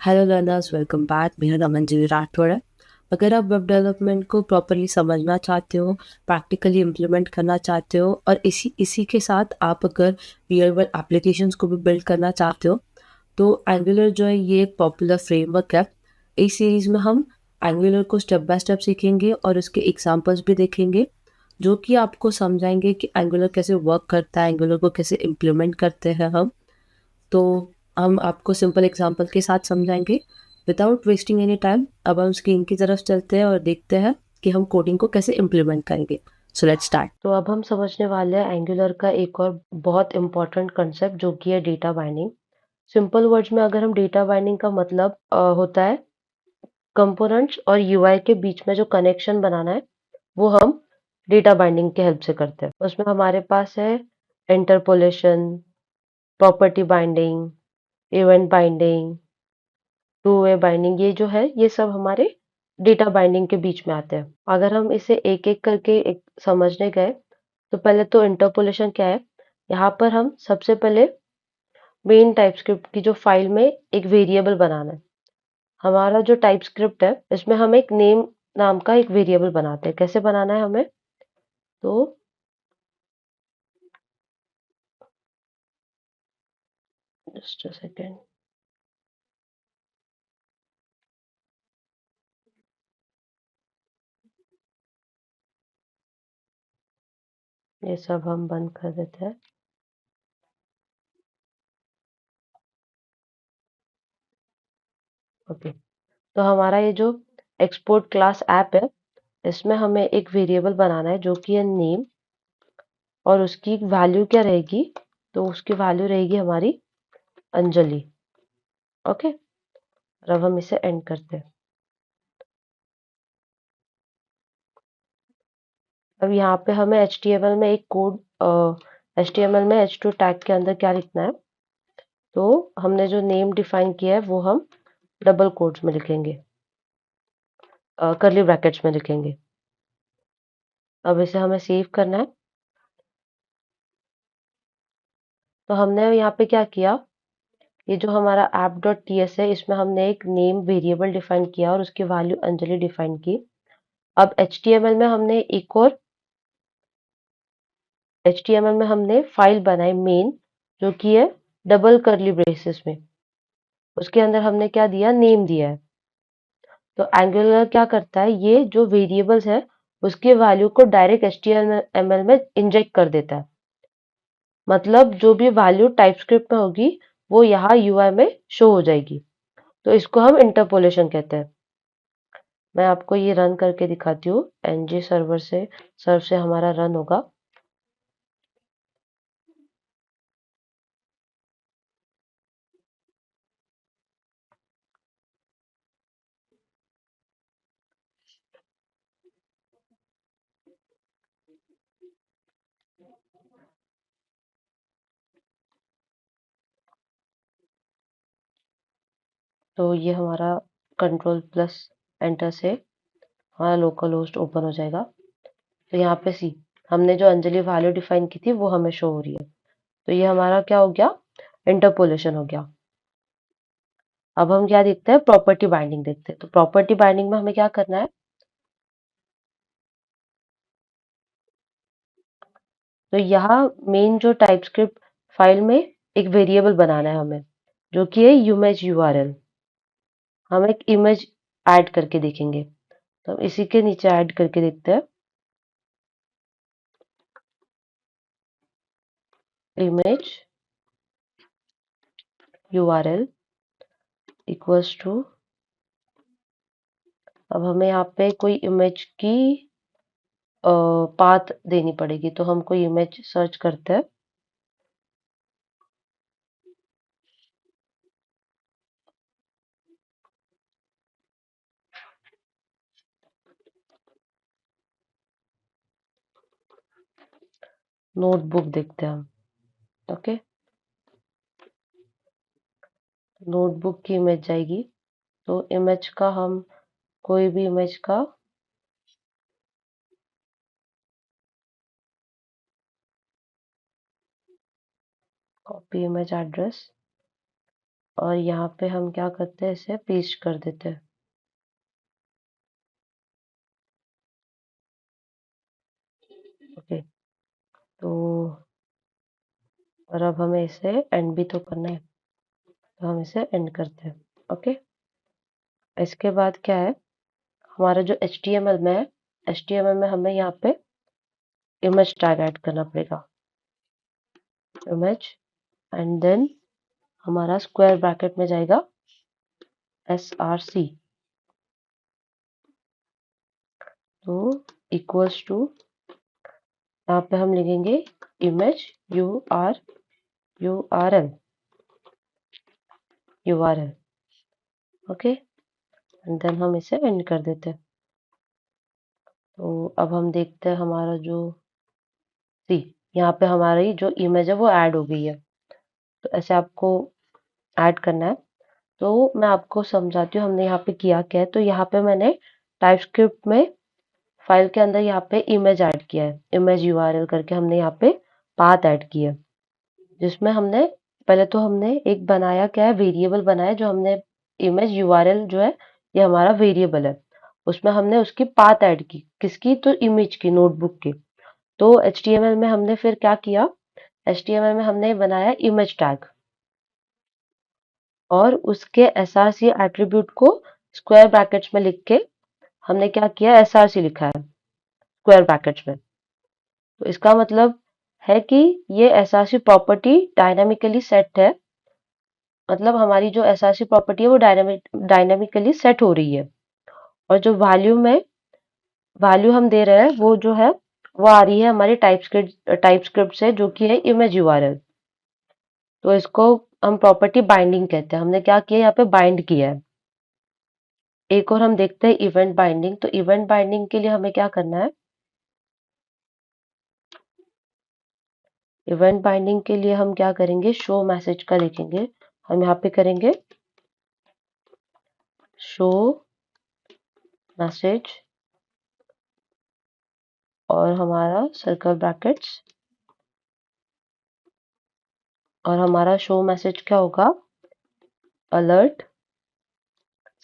Hello learners, welcome back. मेरा नाम अंजलि राठौड़ है। अगर आप वेब डेवलपमेंट को प्रॉपरली समझना चाहते हो, प्रैक्टिकली इम्प्लीमेंट करना चाहते हो और इसी इसी के साथ आप अगर रियल वर्ल्ड एप्लीकेशंस को भी बिल्ड करना चाहते हो, तो एंगुलर जो है ये एक पॉपुलर फ्रेमवर्क है। इस सीरीज़ में हम एंगुलर को स्टेप बाय स्टेप सीखेंगे और उसके एग्जांपल्स भी देखेंगे, जो कि आपको समझाएंगे कि एंगुलर कैसे वर्क करता है, एंगुलर को कैसे इम्प्लीमेंट करते हैं हम। तो हम आपको सिंपल एग्जांपल के साथ समझाएंगे विदाउट वेस्टिंग एनी टाइम। अब हम स्क्रीन की तरफ चलते हैं और देखते हैं कि हम कोडिंग को कैसे इम्प्लीमेंट करेंगे। So let's start. तो अब हम समझने वाले हैं एंगुलर का एक और बहुत इंपॉर्टेंट कंसेप्ट, जो कि है डेटा बाइंडिंग। सिंपल वर्ड्स में अगर हम डेटा बाइंडिंग का मतलब होता है कंपोनेंट्स और यूआई के बीच में जो कनेक्शन बनाना है, वो हम डेटा बाइंडिंग के हेल्प से करते हैं। उसमें हमारे पास है interpolation, property binding, event binding, two way binding. ये जो है ये सब हमारे डेटा बाइंडिंग के बीच में आते हैं। अगर हम इसे एक एक करके एक समझने गए, तो पहले तो इंटरपोलेशन क्या है। यहाँ पर हम सबसे पहले मेन टाइपस्क्रिप्ट की जो फाइल में एक वेरिएबल बनाना है। हमारा जो टाइपस्क्रिप्ट है इसमें हम एक नेम नाम का एक वेरिएबल बनाते हैं। कैसे बनाना है हमें, तो जस्ट अ सेकेंड। ये सब हम बंद कर देते हैं। ओके, तो हमारा ये जो एक्सपोर्ट क्लास ऐप है, इसमें हमें एक वेरिएबल बनाना है जो कि है नेम, और उसकी वैल्यू क्या रहेगी, तो उसकी वैल्यू रहेगी हमारी अंजलि। ओके, और अब हम इसे एंड करते हैं। अब यहाँ पे हमें HTML में एक कोड, HTML में H2 टैग के अंदर क्या लिखना है, तो हमने जो नेम डिफाइन किया है वो हम डबल कोट्स में लिखेंगे, करली ब्रैकेट्स में लिखेंगे। अब इसे हमें सेव करना है। तो हमने यहाँ पे क्या किया, ये जो हमारा app.ts है, इसमें हमने एक नेम वेरिएबल डिफाइन किया और उसकी वैल्यू अंजलि डिफाइन की। अब HTML में हमने फाइल बनाई मेन, जो कि है डबल करली ब्रेसेस में। उसके अंदर हमने क्या दिया, नेम दिया है। तो एंगुलर क्या करता है, ये जो वेरिएबल्स है उसके वैल्यू को डायरेक्ट HTML में इंजेक्ट कर देता है। मतलब जो भी वैल्यू टाइपस्क्रिप्ट में होगी वो यहाँ यूआई में शो हो जाएगी। तो इसको हम इंटरपोलेशन कहते हैं। मैं आपको ये रन करके दिखाती हूँ। एनजी सर्वर से हमारा रन होगा। तो ये हमारा कंट्रोल प्लस एंटर से हमारा लोकल होस्ट ओपन हो जाएगा। तो यहाँ पे सी, हमने जो अंजलि वैल्यू डिफाइन की थी वो हमें शो हो रही है। तो ये हमारा क्या हो गया, इंटरपोलेशन हो गया। अब हम क्या देखते हैं, प्रॉपर्टी बाइंडिंग देखते हैं। तो प्रॉपर्टी बाइंडिंग में हमें क्या करना है, तो यहाँ मेन जो टाइपस्क्रिप्ट फाइल में एक वेरिएबल बनाना है हमें, जो कि है इमेज यूआरएल। हम एक इमेज ऐड करके देखेंगे, तो हम इसी के नीचे ऐड करके देखते हैं। इमेज यूआरएल इक्वल्स टू, अब हमें यहाँ पे कोई इमेज की पाथ देनी पड़ेगी। तो हम कोई इमेज सर्च करते हैं। नोटबुक देखते हैं हम। ओके, नोटबुक की इमेज जाएगी। तो इमेज का हम कोई भी इमेज का कॉपी इमेज एड्रेस, और यहाँ पे हम क्या करते हैं, इसे पेस्ट कर देते हैं। ओके, तो और अब हमें इसे एंड भी तो करना है, तो हम इसे एंड करते हैं। ओके, इसके बाद क्या है, हमारा जो HTML में है, HTML में हमें यहाँ पे इमेज टैग ऐड करना पड़ेगा, इमेज, एंड देन हमारा स्क्वायर ब्रैकेट में जाएगा src, तो इक्वल्स टू, यहाँ पे हम लिखेंगे image URL, okay, and then हम इसे एंड कर देते हैं। तो अब हम देखते हैं हमारा जो सी, यहाँ पे हमारी जो इमेज है वो ऐड हो गई है। तो ऐसे आपको ऐड करना है। तो मैं आपको समझाती हूँ हमने यहाँ पे किया क्या है। तो यहाँ पे मैंने टाइपस्क्रिप्ट में फाइल के अंदर यहाँ पे इमेज ऐड किया है, इमेज URL करके हमने यहाँ पे पाथ ऐड किया है, जिसमें हमने पहले तो हमने एक बनाया क्या है, वेरिएबल बनाया, जो हमने इमेज URL जो है ये हमारा वेरिएबल है, उसमें हमने उसकी पाथ ऐड की, किसकी, तो इमेज की, नोटबुक की। तो HTML में हमने फिर क्या किया, HTML में हमने बनाया इमेज टैग, और उसके SRC एट्रीब्यूट को स्क्वायर ब्रैकेट्स में लिख के हमने क्या किया, SRC लिखा है स्क्वायर ब्रैकेट्स में। तो इसका मतलब है कि ये SRC प्रॉपर्टी डायनामिकली सेट है, मतलब हमारी जो SRC प्रॉपर्टी है वो डायनामिकली सेट हो रही है, और जो वैल्यू हम दे रहे हैं वो जो है वो आ रही है हमारी टाइपस्क्रिप्ट से, जो कि है इमेज URL। तो इसको हम प्रॉपर्टी बाइंडिंग कहते हैं। हमने क्या किया, यहाँ पे बाइंड किया है। एक और हम देखते हैं इवेंट बाइंडिंग। तो इवेंट बाइंडिंग के लिए हमें क्या करना है, इवेंट बाइंडिंग के लिए हम क्या करेंगे, शो मैसेज का लिखेंगे। हम यहाँ पे करेंगे शो मैसेज, और हमारा सर्कल ब्रैकेट्स, और हमारा शो मैसेज क्या होगा, अलर्ट,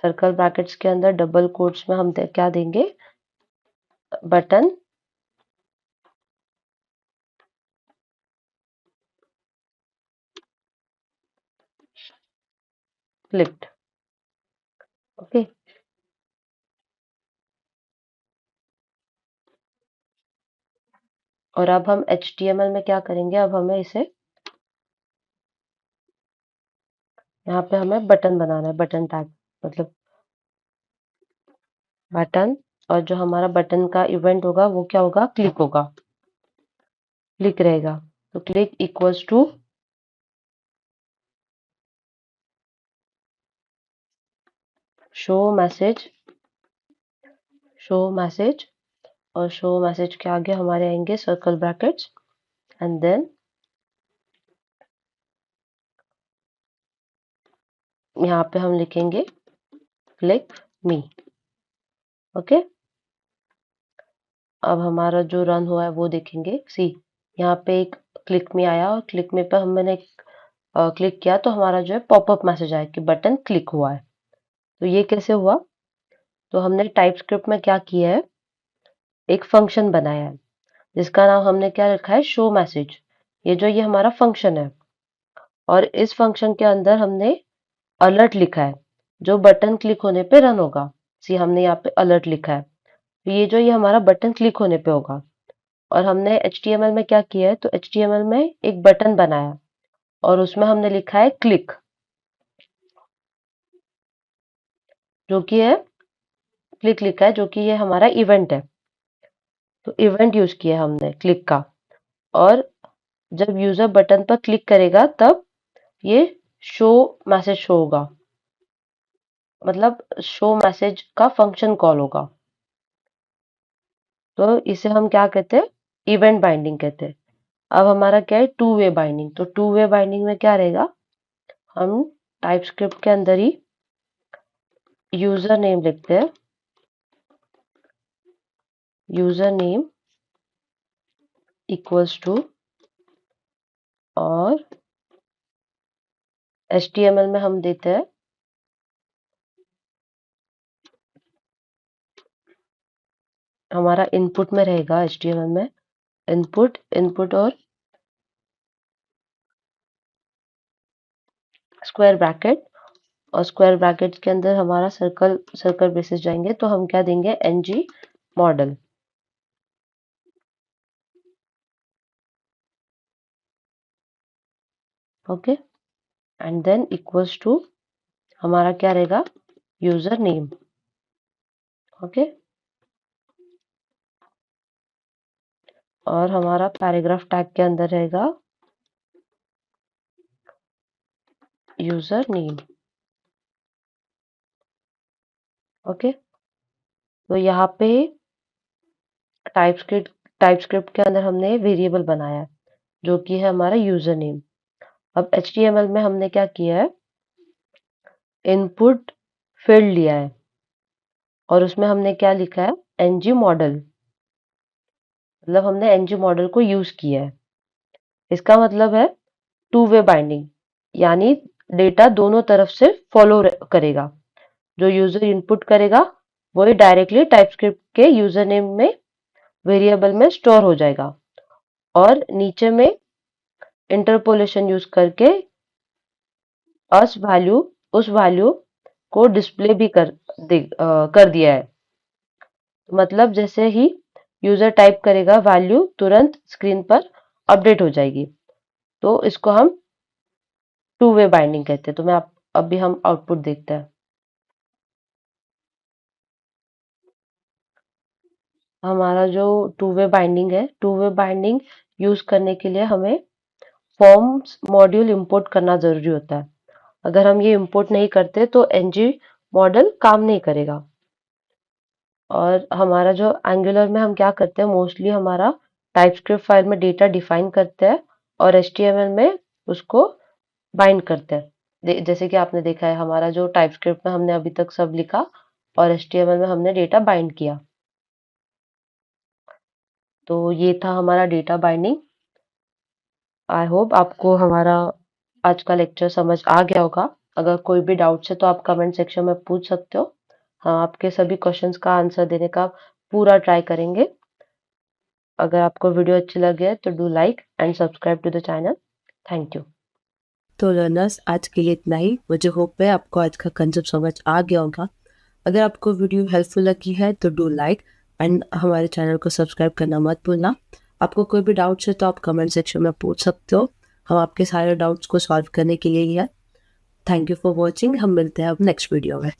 सर्कल ब्रैकेट्स के अंदर डबल कोट्स में हम क्या देंगे, बटन क्लिक्ड। ओके, और अब हम HTML में क्या करेंगे, अब हमें इसे यहाँ पे हमें बटन बनाना है, बटन टैग, मतलब बटन, और जो हमारा बटन का इवेंट होगा वो क्या होगा, क्लिक होगा, क्लिक रहेगा। तो click equals to show message, show message, और शो मैसेज के आगे हमारे आएंगे सर्कल ब्रैकेट्स, एंड देन यहाँ पे हम लिखेंगे क्लिक मी। ओके, अब हमारा जो रन हुआ है वो देखेंगे। सी, यहाँ पे एक क्लिक मी आया, और क्लिक मी पे मैंने क्लिक किया तो हमारा जो है पॉपअप मैसेज आया कि बटन क्लिक हुआ है। तो ये कैसे हुआ, तो हमने टाइपस्क्रिप्ट में क्या किया है, एक फंक्शन बनाया है, जिसका नाम हमने क्या रखा है, शो मैसेज। ये हमारा फंक्शन है, और इस फंक्शन के अंदर हमने अलर्ट लिखा है, जो बटन क्लिक होने पे रन होगा। सी, हमने यहाँ पे अलर्ट लिखा है, तो ये हमारा बटन क्लिक होने पे होगा। और हमने HTML में क्या किया है, तो HTML में एक बटन बनाया, और उसमें हमने लिखा है क्लिक, जो कि है क्लिक लिखा है, जो कि ये हमारा इवेंट है। तो इवेंट यूज किया है हमने क्लिक का, और जब यूजर बटन पर क्लिक करेगा तब ये शो मैसेज शो होगा, मतलब शो मैसेज का फंक्शन कॉल होगा। तो इसे हम क्या कहते हैं, इवेंट बाइंडिंग कहते हैं। अब हमारा क्या है, टू वे बाइंडिंग। तो टू वे बाइंडिंग में क्या रहेगा, हम टाइपस्क्रिप्ट के अंदर ही यूजर नेम लिखते हैं, यूजर नेम इक्वल्स टू, और HTML में हम देते हैं हमारा इनपुट में रहेगा HTML में इनपुट और स्क्वायर ब्रैकेट, और स्क्वायर ब्रैकेट के अंदर हमारा सर्कल ब्रेसेस जाएंगे, तो हम क्या देंगे ng model. Okay, and then equals to हमारा क्या रहेगा यूजर नेम। ओके, और हमारा पैराग्राफ टैग के अंदर रहेगा यूजर नेम। ओके, तो यहाँ पे टाइपस्क्रिप्ट के अंदर हमने वेरिएबल बनाया है जो कि है हमारा यूजर नेम। अब HTML में हमने क्या किया है, इनपुट फील्ड लिया है और उसमें हमने क्या लिखा है ng मॉडल, मतलब हमने ng मॉडल को यूज किया है। इसका मतलब है टू वे बाइंडिंग, यानी डेटा दोनों तरफ से फॉलो करेगा। जो यूजर इनपुट करेगा वही डायरेक्टली टाइपस्क्रिप्ट के यूजर नेम में वेरिएबल में स्टोर हो जाएगा, और नीचे में इंटरपोलेशन यूज करके उस वैल्यू को डिस्प्ले भी कर दिया है। मतलब जैसे ही यूजर टाइप करेगा वैल्यू तुरंत स्क्रीन पर अपडेट हो जाएगी। तो इसको हम टू वे बाइंडिंग कहते हैं। तो अभी हम आउटपुट देखते हैं। हमारा जो टू वे बाइंडिंग है, टू वे बाइंडिंग यूज करने के लिए हमें फॉर्म्स मॉड्यूल इंपोर्ट करना जरूरी होता है। अगर हम ये इंपोर्ट नहीं करते तो ng मॉडल काम नहीं करेगा। और हमारा जो एंगुलर में हम क्या करते हैं, मोस्टली हमारा टाइपस्क्रिप्ट फाइल में डेटा डिफाइन करते हैं और HTML में उसको बाइंड करते हैं। जैसे कि आपने देखा है हमारा जो टाइपस्क्रिप्ट में हमने अभी तक सब लिखा और HTML में हमने डेटा बाइंड किया। तो ये था हमारा डेटा बाइंडिंग। आई होप आपको हमारा आज का लेक्चर समझ आ गया होगा। अगर कोई भी डाउट्स है तो आप कमेंट सेक्शन में पूछ सकते हो। हम आपके सभी क्वेश्चंस का आंसर देने का पूरा ट्राई करेंगे। अगर आपको वीडियो अच्छी लगे तो do like and subscribe to the channel. Thank you. तो लर्नर्स, आज के लिए इतना ही। मुझे होप है आपको आज का कंसेप्ट समझ आ गया होगा। अगर आपको वीडियो हेल्पफुल लगी है तो डू लाइक एंड हमारे चैनल को सब्सक्राइब करना मत भूलना। आपको कोई भी डाउट्स है तो आप कमेंट सेक्शन में पूछ सकते हो। हम आपके सारे डाउट्स को सॉल्व करने के लिए ही है। Thank you for watching. हम मिलते हैं अब नेक्स्ट वीडियो में।